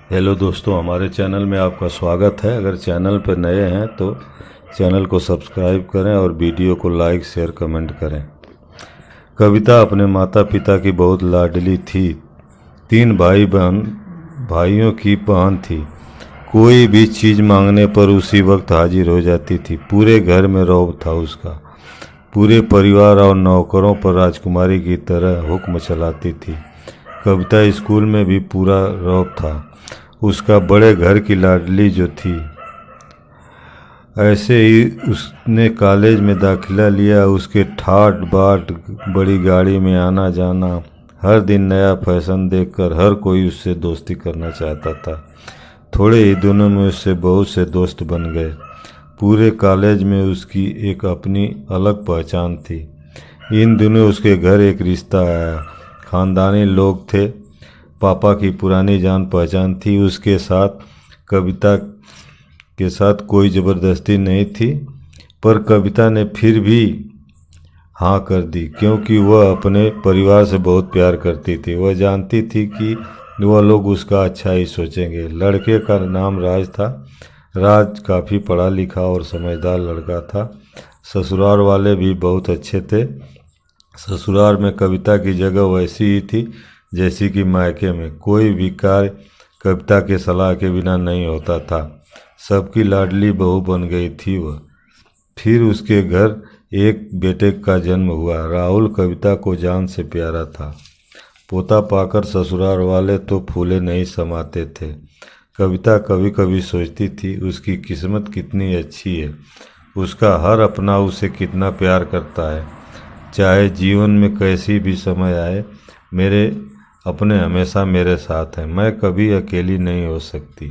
Hello दोस्तों, हमारे channel में आपका स्वागत है। अगर चैनल पर नए हैं तो चैनल को सब्सक्राइब करें और वीडियो को लाइक शेयर कमेंट करें। कविता अपने माता पिता की बहुत लाडली थी। 3 भाइयों की बहन थी। कोई भी चीज़ मांगने पर उसी वक्त हाजिर हो जाती थी। पूरे घर में रौब था उसका। पूरे परिवार और नौकरों पर राजकुमारी की तरह हुक्म चलाती थी। कविता स्कूल में भी पूरा रौब था। उसका बड़े घर की लाडली जो थी। ऐसे ही उसने कॉलेज में दाखिला लिया। उसके ठाट बाट बड़ी गाड़ी में आना जाना, हर दिन नया फैशन देखकर हर कोई उससे दोस्ती करना चाहता था। थोड़े ही दिनों में उससे बहुत से दोस्त बन गए। पूरे कॉलेज में उसकी एक अपनी अलग पहचान थी। इन दिनों उसके घर एक रिश्ता आया। खानदानी लोग थे। पापा की पुरानी जान पहचान थी। उसके साथ कविता के साथ कोई ज़बरदस्ती नहीं थी, पर कविता ने फिर भी हाँ कर दी, क्योंकि वह अपने परिवार से बहुत प्यार करती थी। वह जानती थी कि वह लोग उसका अच्छा ही सोचेंगे। लड़के का नाम राज था। राज काफ़ी पढ़ा लिखा और समझदार लड़का था। ससुराल वाले भी बहुत अच्छे थे। ससुराल में कविता की जगह वैसी ही थी जैसी कि मायके में। कोई भी कार्य कविता के सलाह के बिना नहीं होता था। सबकी लाडली बहू बन गई थी वह। फिर उसके घर एक बेटे का जन्म हुआ। राहुल कविता को जान से प्यारा था। पोता पाकर ससुराल वाले तो फूले नहीं समाते थे। कविता कभी कभी सोचती थी उसकी किस्मत कितनी अच्छी है। उसका हर अपना उसे कितना प्यार करता है। चाहे जीवन में कैसी भी समय आए, मेरे अपने हमेशा मेरे साथ हैं। मैं कभी अकेली नहीं हो सकती।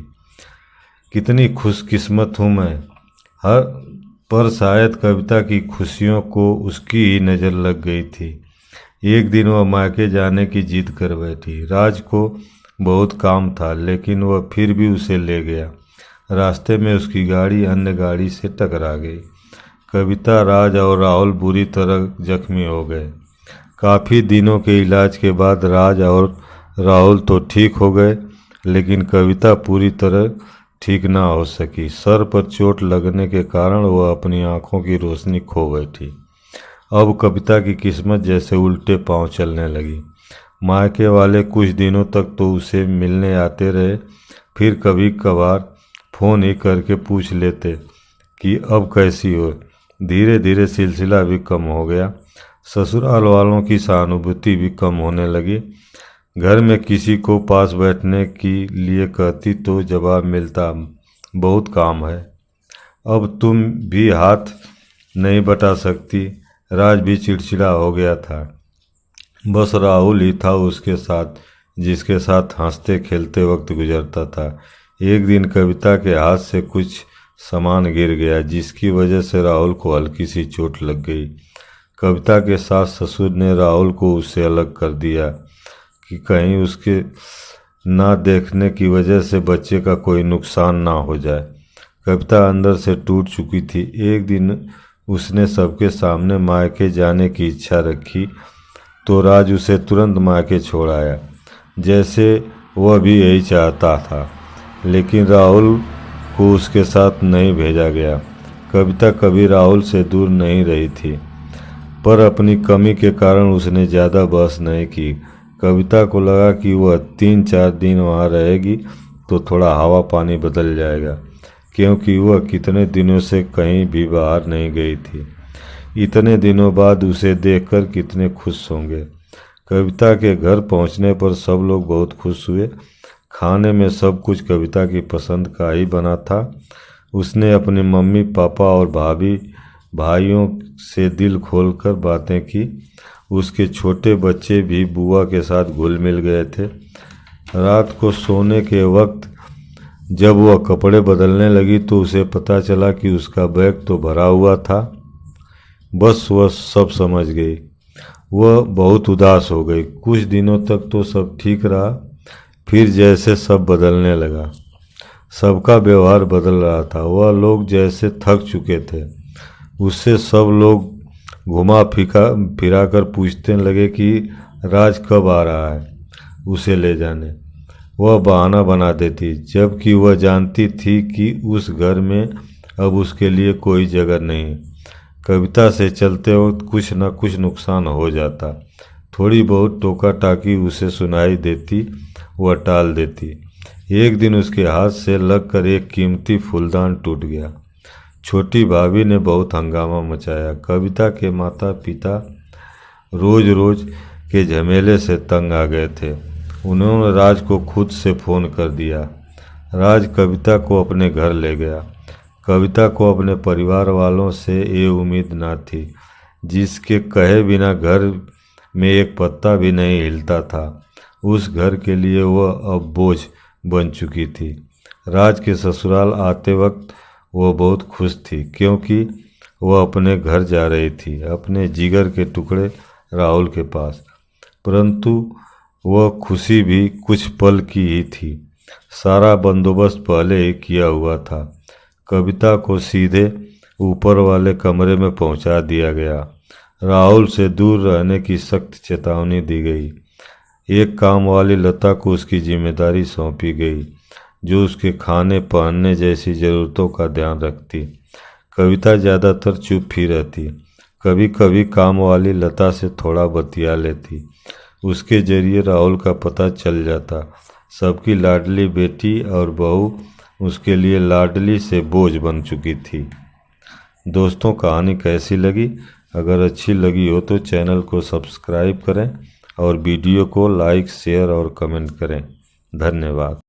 कितनी खुशकिस्मत हूँ मैं। हर पर शायद कविता की खुशियों को उसकी ही नज़र लग गई थी। एक दिन वह मायके जाने की जिद कर बैठी। राज को बहुत काम था, लेकिन वह फिर भी उसे ले गया। रास्ते में उसकी गाड़ी अन्य गाड़ी से टकरा गई। कविता, राज और राहुल बुरी तरह जख्मी हो गए। काफ़ी दिनों के इलाज के बाद राज और राहुल तो ठीक हो गए, लेकिन कविता पूरी तरह ठीक ना हो सकी। सर पर चोट लगने के कारण वह अपनी आंखों की रोशनी खो बैठी। अब कविता की किस्मत जैसे उल्टे पांव चलने लगी। मायके वाले कुछ दिनों तक तो उसे मिलने आते रहे, फिर कभी कभार फ़ोन ही करके पूछ लेते कि अब कैसी हो। धीरे धीरे सिलसिला भी कम हो गया। ससुराल वालों की सहानुभूति भी कम होने लगी। घर में किसी को पास बैठने के लिए कहती तो जवाब मिलता, बहुत काम है, अब तुम भी हाथ नहीं बटा सकती। राज भी चिड़चिड़ा हो गया था। बस राहुल ही था उसके साथ, जिसके साथ हंसते खेलते वक्त गुजरता था। एक दिन कविता के हाथ से कुछ सामान गिर गया, जिसकी वजह से राहुल को हल्की सी चोट लग गई। कविता के सास ससुर ने राहुल को उससे अलग कर दिया कि कहीं उसके ना देखने की वजह से बच्चे का कोई नुकसान ना हो जाए। कविता अंदर से टूट चुकी थी। एक दिन उसने सबके सामने मायके जाने की इच्छा रखी तो राज उसे तुरंत मायके छोड़ आया, जैसे वह भी यही चाहता था। लेकिन राहुल को उसके साथ नहीं भेजा गया। कविता कभी राहुल से दूर नहीं रही थी, पर अपनी कमी के कारण उसने ज़्यादा बहस नहीं की। कविता को लगा कि वह 3-4 दिन वहाँ रहेगी तो थोड़ा हवा पानी बदल जाएगा, क्योंकि वह कितने दिनों से कहीं भी बाहर नहीं गई थी। इतने दिनों बाद उसे देखकर कितने खुश होंगे। कविता के घर पहुँचने पर सब लोग बहुत खुश हुए। खाने में सब कुछ कविता की पसंद का ही बना था। उसने अपने मम्मी पापा और भाभी भाइयों से दिल खोलकर बातें की। उसके छोटे बच्चे भी बुआ के साथ घुल मिल गए थे। रात को सोने के वक्त जब वह कपड़े बदलने लगी तो उसे पता चला कि उसका बैग तो भरा हुआ था। बस वह सब समझ गई। वह बहुत उदास हो गई। कुछ दिनों तक तो सब ठीक रहा, फिर जैसे सब बदलने लगा। सबका व्यवहार बदल रहा था। वह लोग जैसे थक चुके थे। उससे सब लोग घुमा फिरा कर पूछने लगे कि राज कब आ रहा है उसे ले जाने। वह बहाना बना देती, जबकि वह जानती थी कि उस घर में अब उसके लिए कोई जगह नहीं। कविता से चलते वक्त कुछ न कुछ नुकसान हो जाता। थोड़ी बहुत टोका टाकी उसे सुनाई देती, वह टाल देती। एक दिन उसके हाथ से लगकर एक कीमती फूलदान टूट गया। छोटी भाभी ने बहुत हंगामा मचाया। कविता के माता पिता रोज रोज के झमेले से तंग आ गए थे। उन्होंने राज को खुद से फ़ोन कर दिया। राज कविता को अपने घर ले गया। कविता को अपने परिवार वालों से ये उम्मीद न थी, जिसके कहे बिना घर में एक पत्ता भी नहीं हिलता था। उस घर के लिए वह अब बोझ बन चुकी थी। राज के ससुराल आते वक्त वह बहुत खुश थी, क्योंकि वह अपने घर जा रही थी, अपने जिगर के टुकड़े राहुल के पास। परंतु वह खुशी भी कुछ पल की ही थी। सारा बंदोबस्त पहले ही किया हुआ था। कविता को सीधे ऊपर वाले कमरे में पहुंचा दिया गया। राहुल से दूर रहने की सख्त चेतावनी दी गई। एक काम वाली लता को उसकी जिम्मेदारी सौंपी गई, जो उसके खाने पहनने जैसी ज़रूरतों का ध्यान रखती। कविता ज़्यादातर चुप ही रहती। कभी कभी काम वाली लता से थोड़ा बतिया लेती। उसके जरिए राहुल का पता चल जाता। सबकी लाडली बेटी और बहू उसके लिए लाडली से बोझ बन चुकी थी। दोस्तों, कहानी कैसी लगी? अगर अच्छी लगी हो तो चैनल को सब्सक्राइब करें और वीडियो को लाइक, शेयर और कमेंट करें। धन्यवाद।